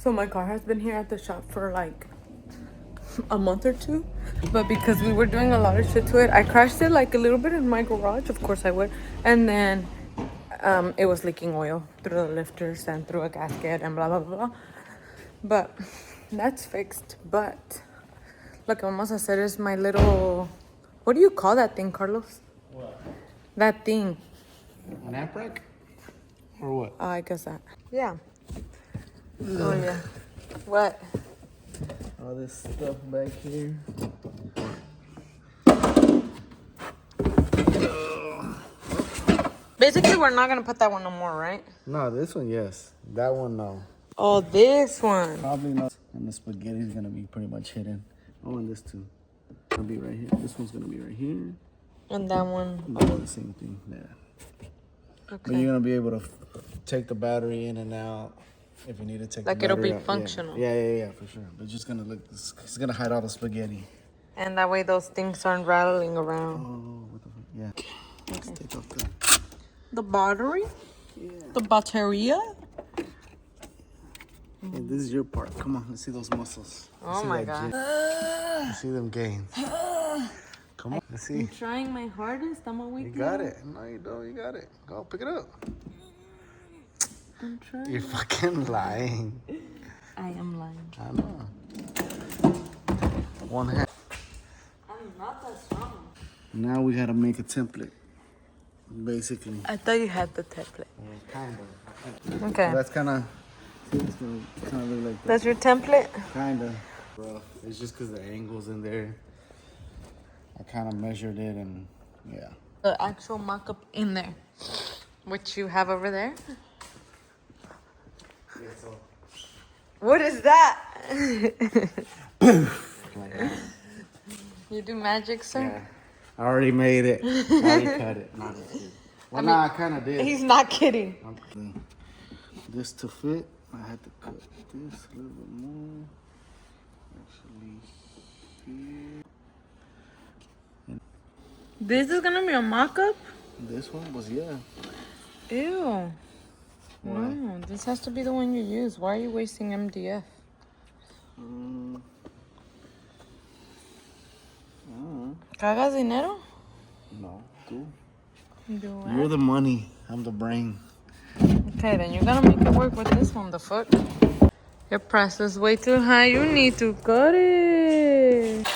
So my car has been here at the shop for like a month or two, but because we were doing a lot of shit to it, I crashed it like a little bit in my garage. Of course I would. And then it was leaking oil through the lifters and through a gasket and blah blah blah. But that's fixed. But like Mama said, is my little, what do you call that thing, Carlos? What? That thing. An app wreck? Or what? I guess that. Yeah. Oh yeah. What? All this stuff back here. Basically, we're not gonna put that one no more, right? No, this one, yes. That one, no. Oh, this one. Probably not. And the spaghetti's gonna be pretty much hidden. Oh, and this too. Gonna be right here. This one's gonna be right here. And that one. Oh, the same thing. Yeah. Okay. But you're gonna be able to take the battery in and out if you need to take. Like the battery it'll be out. functional. Yeah, for sure. But just gonna look. It's gonna hide all the spaghetti. And that way, those things aren't rattling around. Oh, what the fuck? Yeah. Okay. Let's take off The battery. Yeah. The batteria. Hey, this is your part. Come on, let's see those muscles. Oh my god. Let's see them gains. Come on, let's see. I'm trying my hardest. I'm awake. You got it. No, you don't. You got it. Go pick it up. I'm trying. You're fucking lying. I am lying. I know. One hand. I'm not that strong. Now we gotta make a template. Basically. I thought you had the template. Kind of. Okay. That's kind of. It's gonna kind of look like that. That's your template? Kind of. Bro, it's just because the angle's in there. I kind of measured it and yeah. The actual mock-up in there, which you have over there. Yeah, so. What is that? Like that. You do magic, sir? Yeah. I already made it. I already cut it. Not just kidding. Well, I kind of did. He's not kidding. This to fit, I had to cut this a little bit more. Actually, here. This is gonna be a mock-up? This one was, yeah. Ew. Why? No, this has to be the one you use. Why are you wasting MDF? ¿Cagas dinero? No, tú. Do what? You're the money. I'm the brain. Okay, then you're gonna make it work with this one, the foot. Your press is way too high. You need to cut it.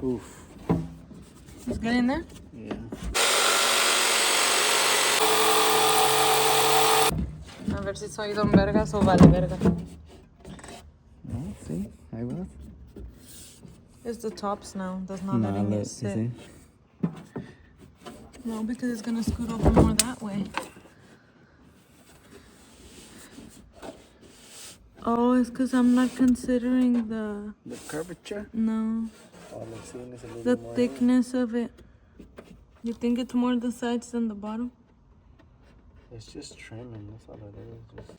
Oof. Let's get in there. Yeah. A ver si soy don vergas o vale verga. No, see? I was. It's the tops now. That's not letting it sit. See? No, because it's gonna scoot over more that way. Oh, it's because I'm not considering the curvature? no, Oh, let's see. It's a little the more. thickness of it. You think it's more the sides than the bottom? It's just trimming. That's all it is. Just...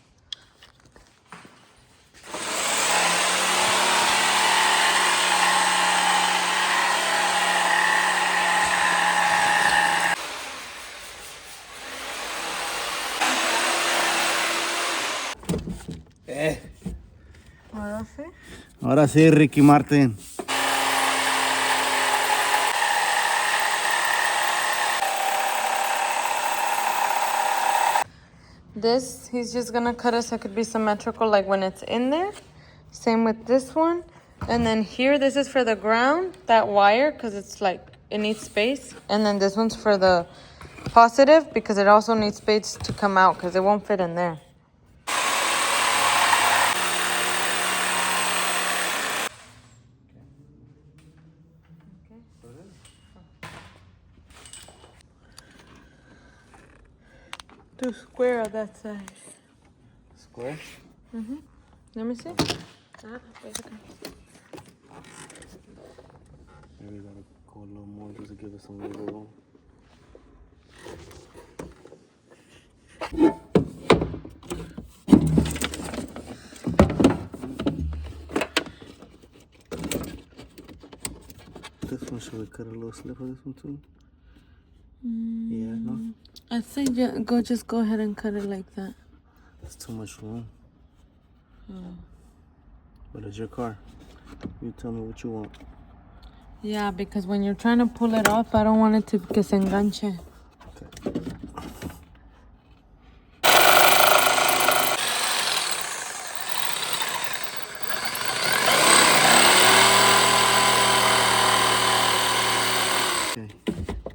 Ahora sí. Ahora sí, Ricky Martin. This, he's just gonna cut it so it could be symmetrical, like when it's in there. Same with this one. And then here, this is for the ground, that wire, because it's like, it needs space. And then this one's for the positive, because it also needs space to come out, because it won't fit in there. Do square of that side. Square? Mm-hmm. Let me see. Maybe we gotta go a little more just to give it some wiggle room. Or should we cut a little slip for this one too? Yeah, no? I'd say just go ahead and cut it like that. That's too much room. But it's your car. You tell me what you want. Yeah, because when you're trying to pull it off, I don't want it to que se enganche. Okay.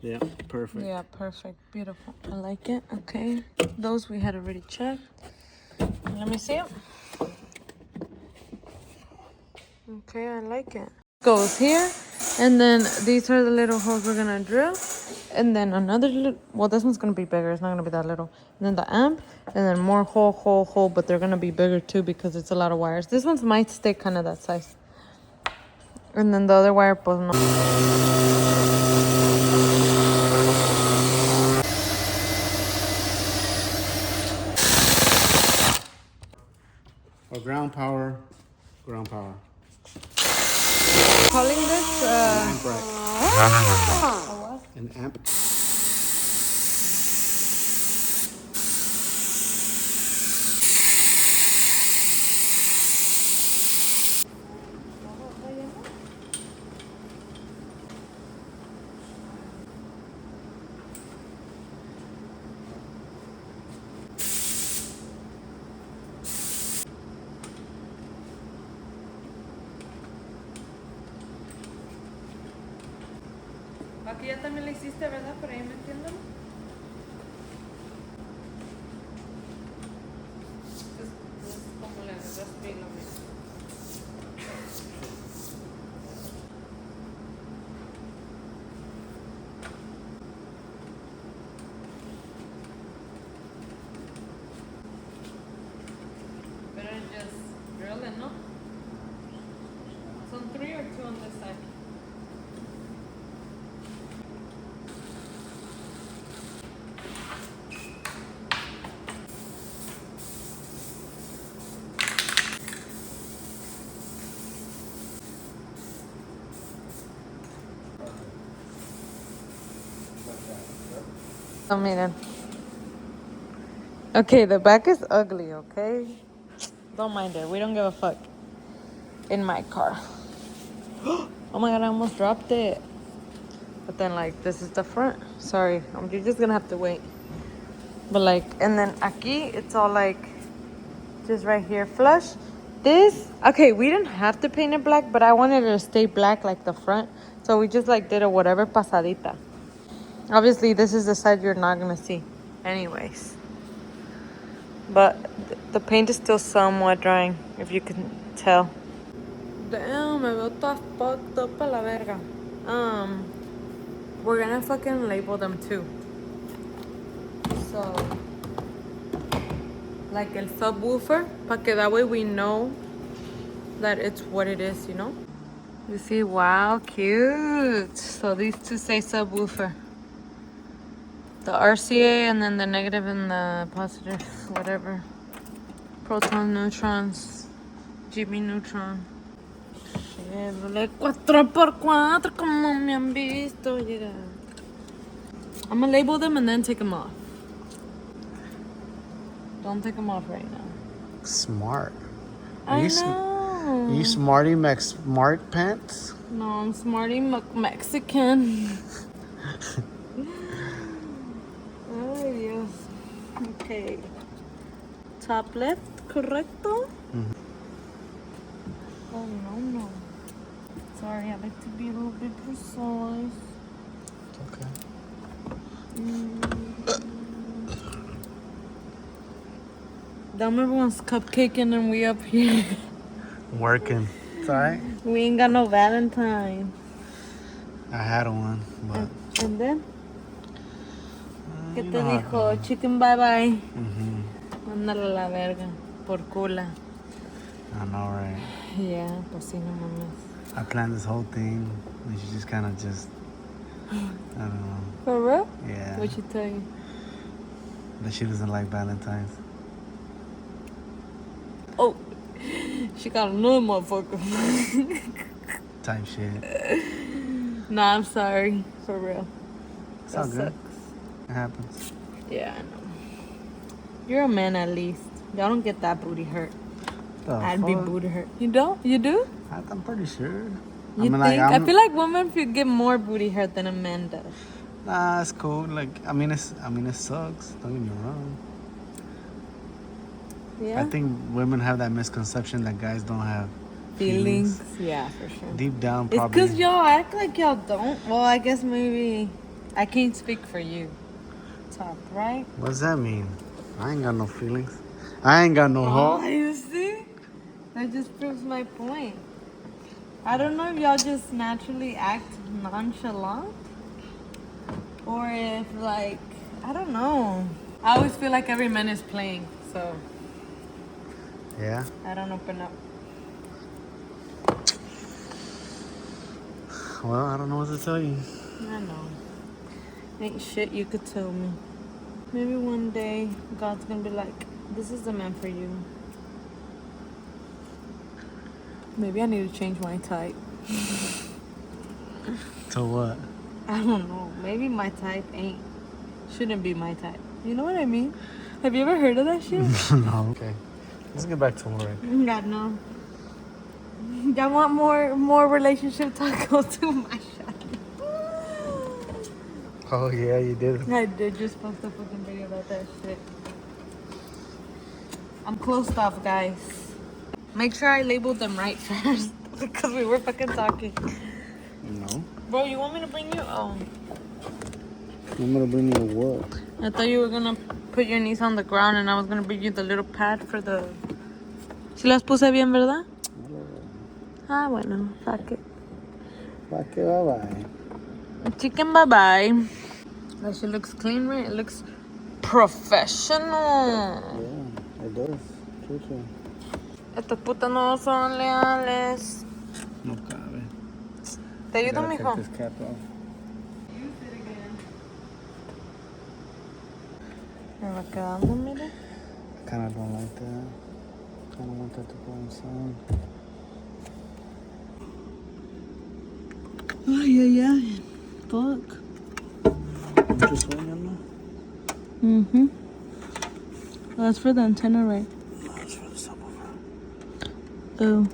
Yeah, perfect. Yeah, perfect. Beautiful. I like it. Okay. Those we had already checked. Let me see it. Okay, I like it. Goes here. And then these are the little holes we're going to drill. And then another little... Well, this one's going to be bigger. It's not going to be that little. And then the amp. And then more hole. But they're going to be bigger too because it's a lot of wires. This one's might stay kind of that size. And then the other wire, pues no. Or ground power. Calling this Amp rack. what? An amp. Aquí ya también le hiciste, ¿verdad? Por ahí metiéndolo. Es como le agarraste lo mismo. Better just drill it, ¿no? Son 3 or 2 on this side. Oh, miren. Okay, the back is ugly, okay? Don't mind it. We don't give a fuck. In my car. Oh my god, I almost dropped it. But then, like, this is the front. Sorry, you're just gonna have to wait. But, like, and then aquí, it's all, like, just right here, flush. This, okay, we didn't have to paint it black, but I wanted it to stay black, like, the front. So we just, like, did a whatever pasadita. Obviously, this is the side you're not gonna see. Anyways. But the paint is still somewhat drying, if you can tell. Damn, me veo toda fucked up a la verga. We're gonna fucking label them too. So, like el subwoofer, para que that way we know that it's what it is, you know? You see, wow, cute. So these two say subwoofer. The RCA and then the negative and the positive, whatever. Protons, neutrons, GB neutron. Chevrolet 4x4 como me han visto llegar. I'm gonna label them and then take them off. Don't take them off right now. Smart. I know. You Smarty Max Smart Pants? No, I'm Smarty Mexican. Ay, Dios. Okay. Top left, correcto? Mm-hmm. Oh, no. Sorry, I like to be a little bit precise. Okay. Dumb everyone's cupcaking and we up here. Working. It's alright. We ain't got no Valentine. I had one, but... And then? ¿Qué you te know dijo? Chicken bye bye. Mm-hmm. Mándale a la verga. Por cula. I know, right? Yeah, pues sí, no mames. I planned this whole thing, and she just kind of just... I don't know. For real? Yeah. What'd she tell you? That she doesn't like Valentine's. Oh, she got another motherfucker. Type shit. Nah, I'm sorry. For real. It's That all good. sucks. It happens. Yeah, I know. You're a man at least. Y'all don't get that booty hurt. The I'd be fuck? booty hurt. You don't? You do? I'm pretty sure. I You mean, like, think? I feel like women get more booty hurt than a man does. nah, it's cool. Like, I mean, it sucks. Don't get me wrong. Yeah. I think women have that misconception that guys don't have Feelings. Yeah, for sure. deep down. It's Probably. because y'all act like y'all don't. Well, I guess maybe I can't speak for you. Top, right? What does that mean? I ain't got no feelings. I ain't got no Oh, heart. you see? That just proves my point. I don't know if y'all just naturally act nonchalant or if, like, I don't know. I always feel like every man is playing, so Yeah. I don't open up. Well, I don't know what to tell you. I know. Ain't shit you could tell me. Maybe one day God's gonna be like, this is the man for you. Maybe I need to change my type. To what? I don't know. Maybe my type shouldn't be my type. You know what I mean? Have you ever heard of that shit? No. Okay. Let's get back to work. God, no. Y'all want more relationship talk? Go to my shot. Oh yeah, you did. I did just post a fucking video about that shit. I'm closed off, guys. Make sure I labeled them right first because we were fucking talking. No. Bro, you want me to bring you? Oh, I'm gonna bring you what? I thought you were gonna put your knees on the ground and I was gonna bring you the little pad for the. ¿Sí las puse bien, verdad? Ah, bueno, fuck it. Fuck it, bye bye. Chicken, bye bye. That shit looks clean, right? It looks professional. Yeah, it does. True. Estos putas no son leales. No cabe. ¿Te ayudo, Gotta mijo? take this cap off. Me va quedando, mire. Kinda don't like that. Kinda want that to go inside. Ay. Fuck. Mucho sueño, ¿no? Mm-hmm. That's for the antenna, right? No, it's for the subwoofer. Oh.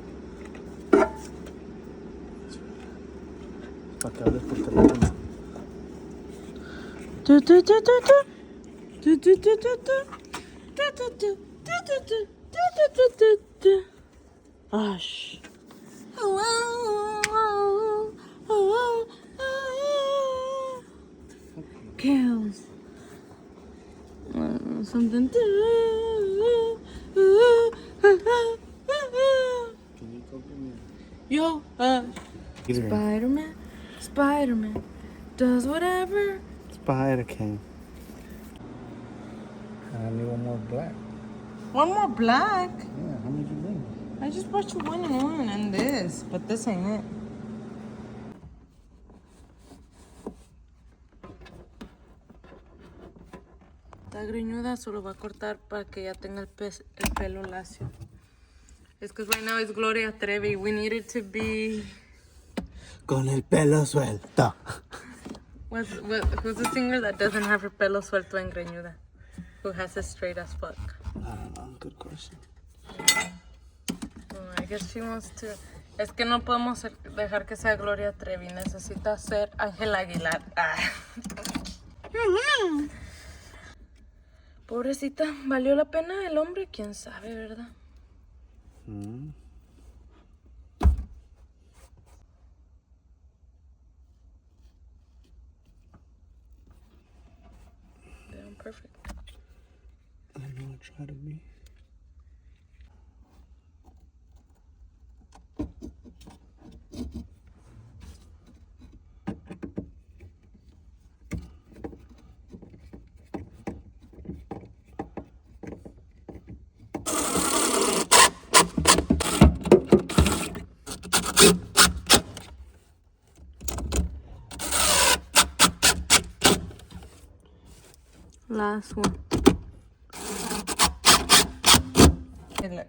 Para que hables por teléfono. Gosh. Kills. Something. Can you go get me? Yo, Spider-Man does whatever. Spider can. I need one more black. One more black. Yeah, how many did you bring? I just brought you one and this, but this ain't it. Está greñuda, solo va a cortar para que ya tenga el pelo lacio. It's because right now it's Gloria Trevi. We need it to be... Con el pelo suelto. Who's the singer that doesn't have her pelo suelto en greñuda? Who has it straight as fuck? I don't know. Good question. Well, I guess she wants to... Es que no podemos dejar que sea Gloria Trevi. Necesita ser Ángel Aguilar. Ah. Pobrecita, ¿valió la pena el hombre? ¿Quién sabe, verdad? Damn, perfect. I know I try to be. Last one. Okay, look.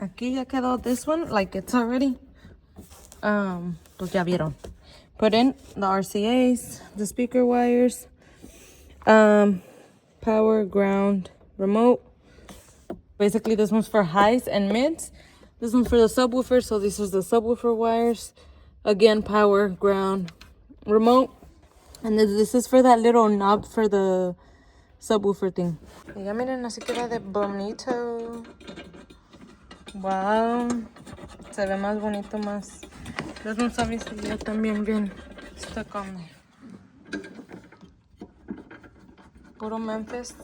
Aquí ya quedó this one, like it's already. Pues ya vieron. put in the RCAs, the speaker wires, power, ground, remote. Basically, this one's for highs and mids. This one's for the subwoofer, so this is the subwoofer wires. Again, power, ground, remote. And this is for that little knob for the subwoofer thing. Y ya miren, así queda de bonito. Wow. Se ve más bonito, más. This one's obviously ya también bien stuck on there. Puro Memphis.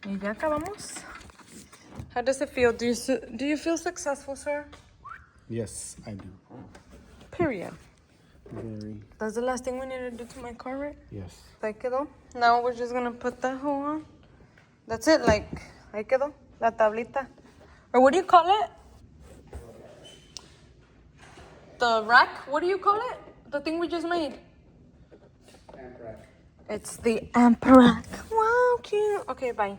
Y ya acabamos. How does it feel? Do you feel successful, sir? Yes, I do. Period. Very. That's the last thing we need to do to my car, right? Yes. Ahí quedó. Now we're just gonna put that hoe on. That's it, like, ahí quedó. La tablita. Or what do you call it? The rack? What do you call it? The thing we just made? Amp rack. It's the amp rack. Wow, cute. Okay, bye.